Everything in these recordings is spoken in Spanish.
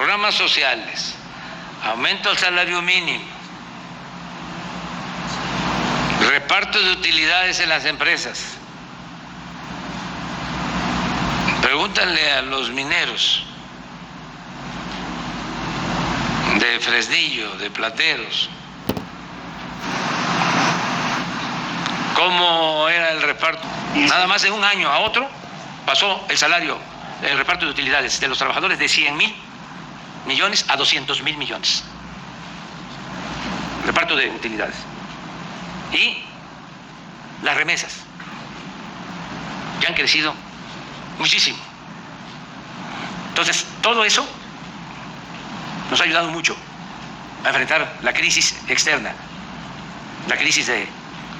programas sociales, aumento del salario mínimo, reparto de utilidades en las empresas. Pregúntale a los mineros de Fresnillo, de Plateros, cómo era el reparto. Nada más de un año a otro pasó el salario, el reparto de utilidades de los trabajadores de 100.000 millones a 200.000 millones. Reparto de utilidades. Y las remesas, que han crecido muchísimo. Entonces, todo eso nos ha ayudado mucho a enfrentar la crisis externa, la crisis de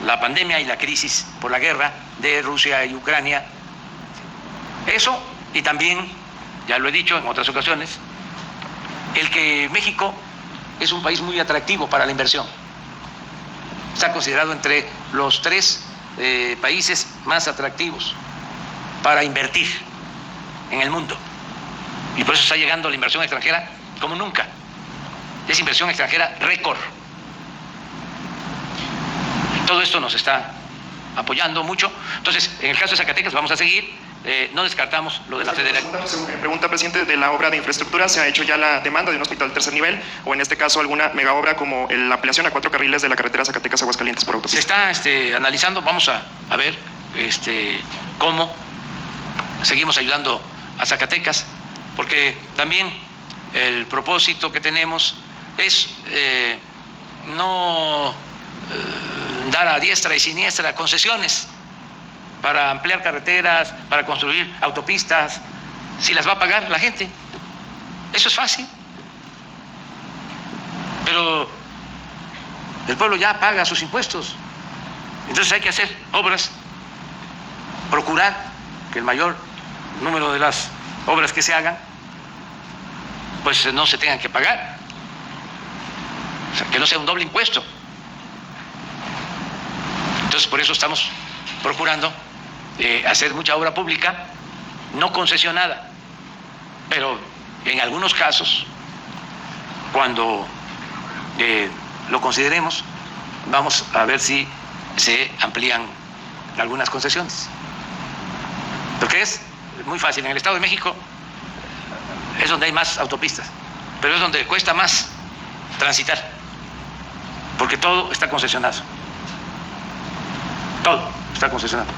la pandemia y la crisis por la guerra de Rusia y Ucrania. Eso, y también, ya lo he dicho en otras ocasiones, el que México es un país muy atractivo para la inversión. Está considerado entre los 3 países más atractivos para invertir en el mundo. Y por eso está llegando la inversión extranjera como nunca. Es inversión extranjera récord. Todo esto nos está apoyando mucho. Entonces, en el caso de Zacatecas vamos a seguir. No descartamos lo de la federación. Pregunta, presidente, de la obra de infraestructura, ¿se ha hecho ya la demanda de un hospital de tercer nivel o en este caso alguna mega obra como la ampliación a 4 carriles de la carretera Zacatecas-Aguascalientes por autopista? Se está analizando, vamos a ver cómo seguimos ayudando a Zacatecas, porque también el propósito que tenemos es no dar a diestra y siniestra concesiones para ampliar carreteras, para construir autopistas, si las va a pagar la gente. Eso es fácil. Pero el pueblo ya paga sus impuestos. Entonces hay que hacer obras, procurar que el mayor número de las obras que se hagan, pues no se tengan que pagar. O sea, que no sea un doble impuesto. Entonces por eso estamos procurando hacer mucha obra pública no concesionada, pero en algunos casos, cuando lo consideremos, vamos a ver si se amplían algunas concesiones. Porque es muy fácil, en el Estado de México es donde hay más autopistas, pero es donde cuesta más transitar, porque todo está concesionado. Todo está concesionado.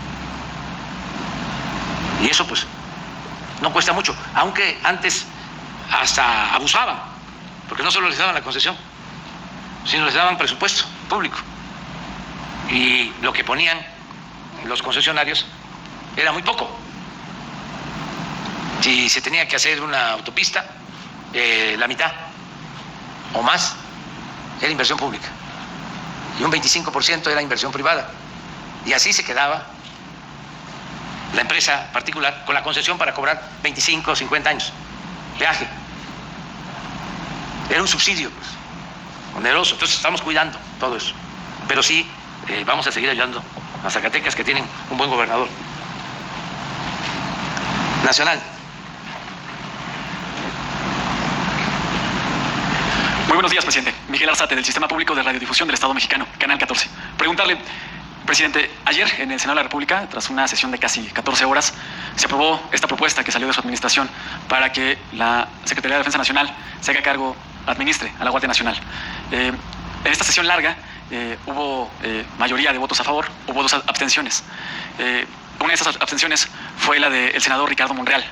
Y eso pues no cuesta mucho, aunque antes hasta abusaban, porque no solo les daban la concesión, sino les daban presupuesto público. Y lo que ponían los concesionarios era muy poco. Si se tenía que hacer una autopista, la mitad o más era inversión pública y un 25% era inversión privada. Y así se quedaba la empresa particular con la concesión para cobrar 25 o 50 años peaje. Era un subsidio pues, oneroso. Entonces estamos cuidando todo eso. Pero sí vamos a seguir ayudando a Zacatecas, que tienen un buen gobernador nacional. Muy buenos días, presidente. Miguel Arzate, del Sistema Público de Radiodifusión del Estado Mexicano, Canal 14. Preguntarle, presidente, ayer en el Senado de la República, tras una sesión de casi 14 horas, se aprobó esta propuesta que salió de su administración para que la Secretaría de Defensa Nacional se haga cargo, administre a la Guardia Nacional. En esta sesión larga hubo mayoría de votos a favor, hubo 2 abstenciones. Una de esas abstenciones fue la del senador Ricardo Monreal,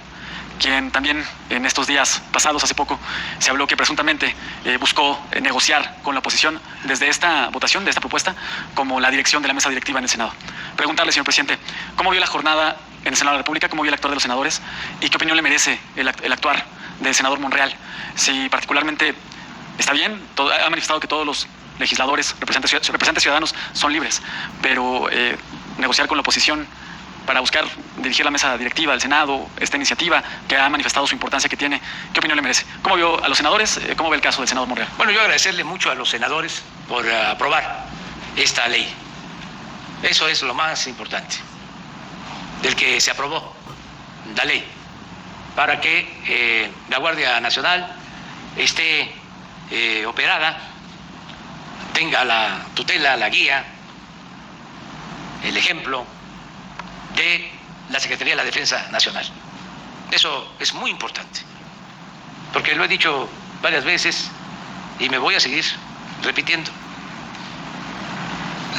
quien también en estos días pasados, hace poco, se habló que presuntamente buscó negociar con la oposición desde esta votación, de esta propuesta, como la dirección de la mesa directiva en el Senado. Preguntarle, señor presidente, ¿cómo vio la jornada en el Senado de la República? ¿Cómo vio el actuar de los senadores? ¿Y qué opinión le merece el actuar del senador Monreal? Si particularmente está bien, ha manifestado que todos los legisladores, representantes ciudadanos son libres, pero negociar con la oposición para buscar dirigir la mesa directiva del Senado, esta iniciativa que ha manifestado su importancia que tiene, ¿qué opinión le merece? ¿Cómo vio a los senadores? ¿Cómo ve el caso del senador Monreal? Bueno, yo agradecerle mucho a los senadores por aprobar esta ley. Eso es lo más importante, del que se aprobó la ley, para que la Guardia Nacional esté operada, tenga la tutela, la guía, el ejemplo de la Secretaría de la Defensa Nacional. Eso es muy importante, porque lo he dicho varias veces y me voy a seguir repitiendo.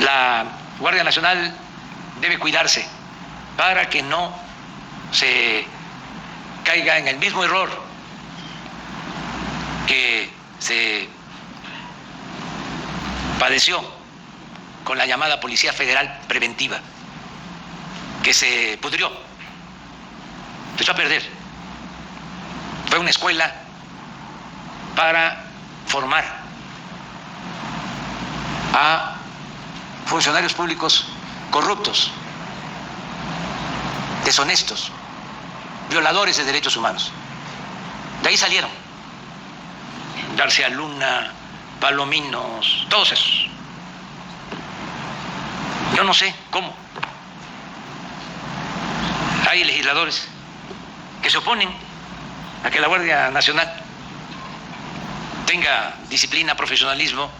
La Guardia Nacional debe cuidarse para que no se caiga en el mismo error que se padeció con la llamada Policía Federal Preventiva, que se pudrió, echó a perder. Fue una escuela para formar a funcionarios públicos corruptos, deshonestos, violadores de derechos humanos. De ahí salieron García Luna, Palominos, todos esos. Yo no sé cómo hay legisladores que se oponen a que la Guardia Nacional tenga disciplina, profesionalismo,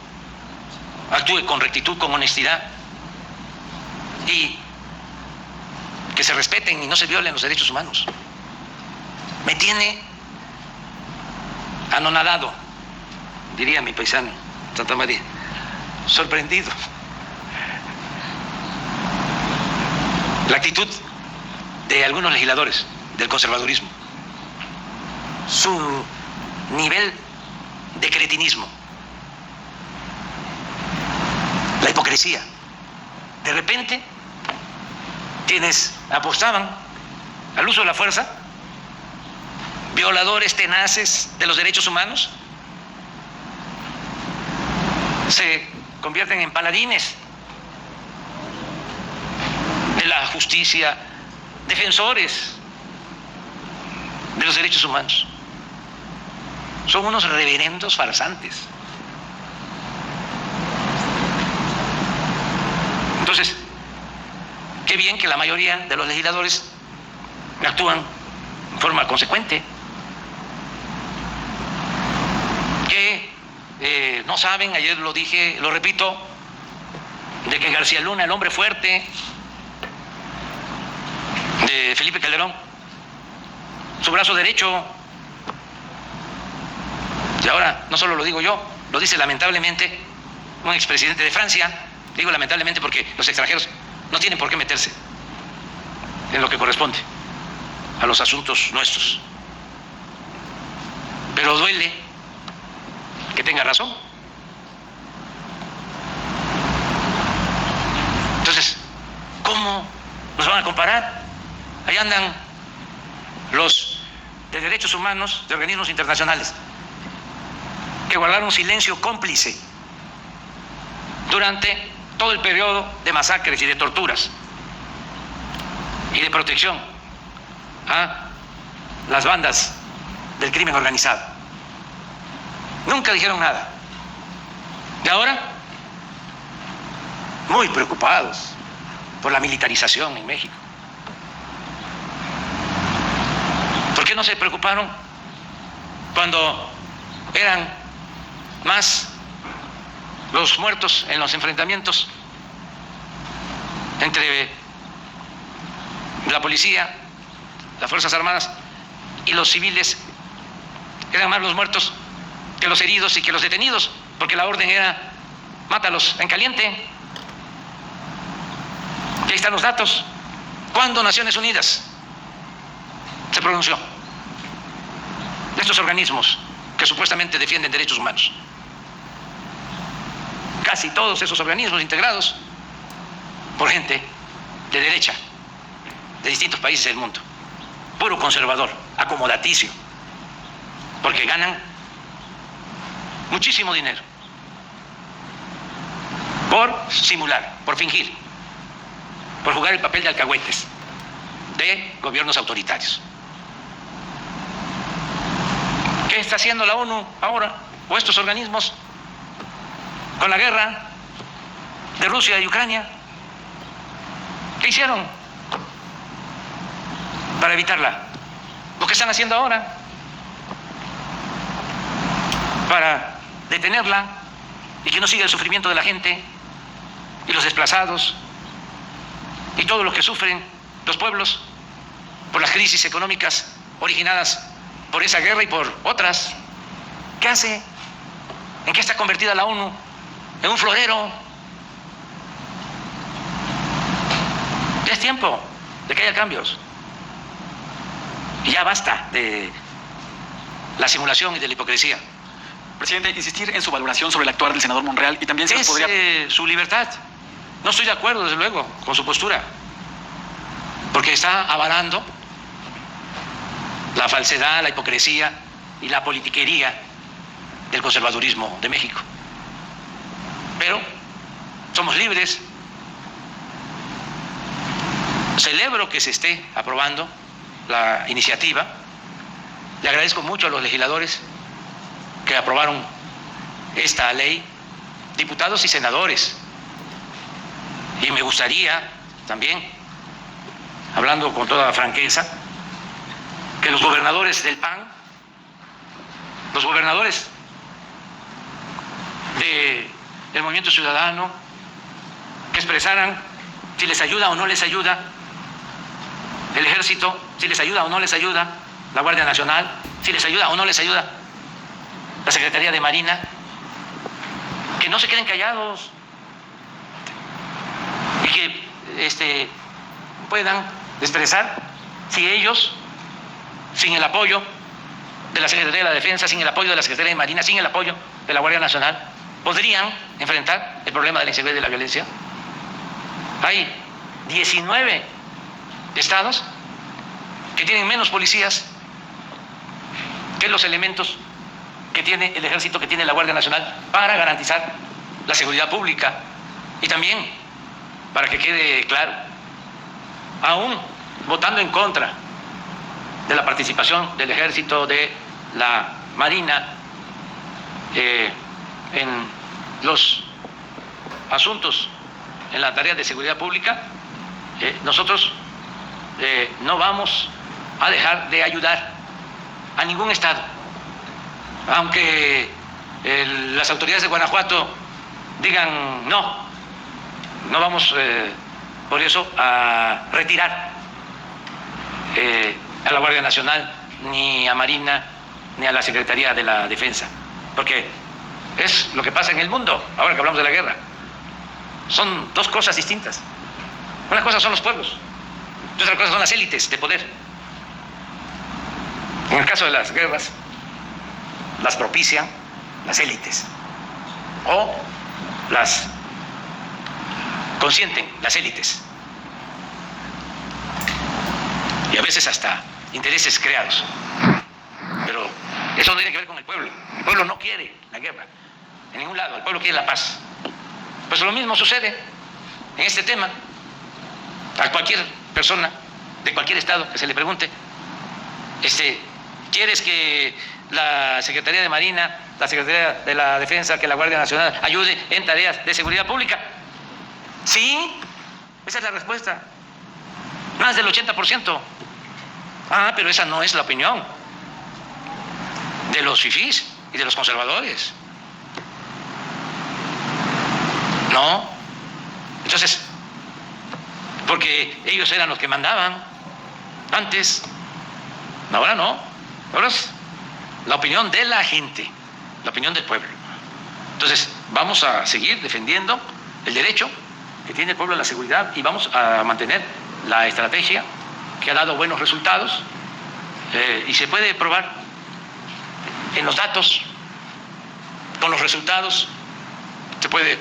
actúe con rectitud, con honestidad y que se respeten y no se violen los derechos humanos. Me tiene anonadado, diría mi paisano Santa María, sorprendido la actitud de algunos legisladores del conservadurismo, su nivel de cretinismo, la hipocresía. De repente, quienes apostaban al uso de la fuerza, violadores tenaces de los derechos humanos, se convierten en paladines de la justicia, defensores de los derechos humanos. Son unos reverendos farsantes. Entonces, qué bien que la mayoría de los legisladores actúan en forma consecuente, que no saben, ayer lo dije, lo repito, de que García Luna, el hombre fuerte de Felipe Calderón, su brazo derecho, y ahora no solo lo digo yo, lo dice lamentablemente un expresidente de Francia. Digo lamentablemente porque los extranjeros no tienen por qué meterse en lo que corresponde a los asuntos nuestros. Pero duele que tenga razón. Entonces, ¿cómo nos van a comparar? Ahí andan los de derechos humanos de organismos internacionales que guardaron silencio cómplice durante todo el periodo de masacres y de torturas y de protección a las bandas del crimen organizado. Nunca dijeron nada. Y ahora, muy preocupados por la militarización en México. ¿Por qué no se preocuparon cuando eran más los muertos en los enfrentamientos entre la policía, las Fuerzas Armadas y los civiles? Eran más los muertos que los heridos y que los detenidos, porque la orden era mátalos en caliente. Y ahí están los datos. ¿Cuándo Naciones Unidas se pronunció? Estos organismos que supuestamente defienden derechos humanos. Casi todos esos organismos integrados por gente de derecha, de distintos países del mundo. Puro conservador, acomodaticio, porque ganan muchísimo dinero por simular, por fingir, por jugar el papel de alcahuetes de gobiernos autoritarios. ¿Qué está haciendo la ONU ahora, o estos organismos, con la guerra de Rusia y Ucrania? ¿Qué hicieron para evitarla? Lo que están haciendo ahora. para detenerla y que no siga el sufrimiento de la gente y los desplazados y todo lo que sufren los pueblos por las crisis económicas originadas por esa guerra y por otras. ¿Qué hace? ¿En qué está convertida la ONU? En un florero. Ya es tiempo de que haya cambios. Y ya basta de la simulación y de la hipocresía. Presidente, insistir en su valoración sobre el actuar del senador Monreal y también se Es podría... su libertad. No estoy de acuerdo, desde luego, con su postura, porque está avalando la falsedad, la hipocresía y la politiquería del conservadurismo de México. Pero somos libres. Celebro que se esté aprobando la iniciativa. Le agradezco mucho a los legisladores que aprobaron esta ley, diputados y senadores. Y me gustaría también, hablando con toda franqueza, que los gobernadores del PAN, los gobernadores del Movimiento Ciudadano, que expresaran si les ayuda o no les ayuda el Ejército, si les ayuda o no les ayuda la Guardia Nacional, si les ayuda o no les ayuda la Secretaría de Marina, que no se queden callados y que puedan expresar si ellos, sin el apoyo de la Secretaría de la Defensa, sin el apoyo de la Secretaría de Marina, sin el apoyo de la Guardia Nacional, podrían enfrentar el problema de la inseguridad y de la violencia. Hay 19 estados que tienen menos policías que los elementos que tiene el Ejército, que tiene la Guardia Nacional para garantizar la seguridad pública. Y también, para que quede claro, aún votando en contra de la participación del Ejército, de la Marina en los asuntos, en la tarea de seguridad pública, nosotros no vamos a dejar de ayudar a ningún estado, aunque las autoridades de Guanajuato digan no vamos por eso a retirar a la Guardia Nacional, ni a Marina, ni a la Secretaría de la Defensa, porque es lo que pasa en el mundo, ahora que hablamos de la guerra. Son dos cosas distintas. Una cosa son los pueblos, y otra cosa son las élites de poder. En el caso de las guerras, las propician las élites, o las consienten las élites, y a veces hasta intereses creados. Pero eso no tiene que ver con el pueblo. El pueblo no quiere la guerra en ningún lado, el pueblo quiere la paz. Pues lo mismo sucede en este tema. A cualquier persona de cualquier estado que se le pregunte, ¿quieres que la Secretaría de Marina, la Secretaría de la Defensa, que la Guardia Nacional ayude en tareas de seguridad pública? Sí, esa es la respuesta. Más del 80%. Ah, pero esa no es la opinión de los fifís y de los conservadores. No. Entonces, porque ellos eran los que mandaban antes, ahora no. Ahora es la opinión de la gente, la opinión del pueblo. Entonces, vamos a seguir defendiendo el derecho que tiene el pueblo a la seguridad y vamos a mantener la estrategia que ha dado buenos resultados y se puede probar en los datos, con los resultados, se puede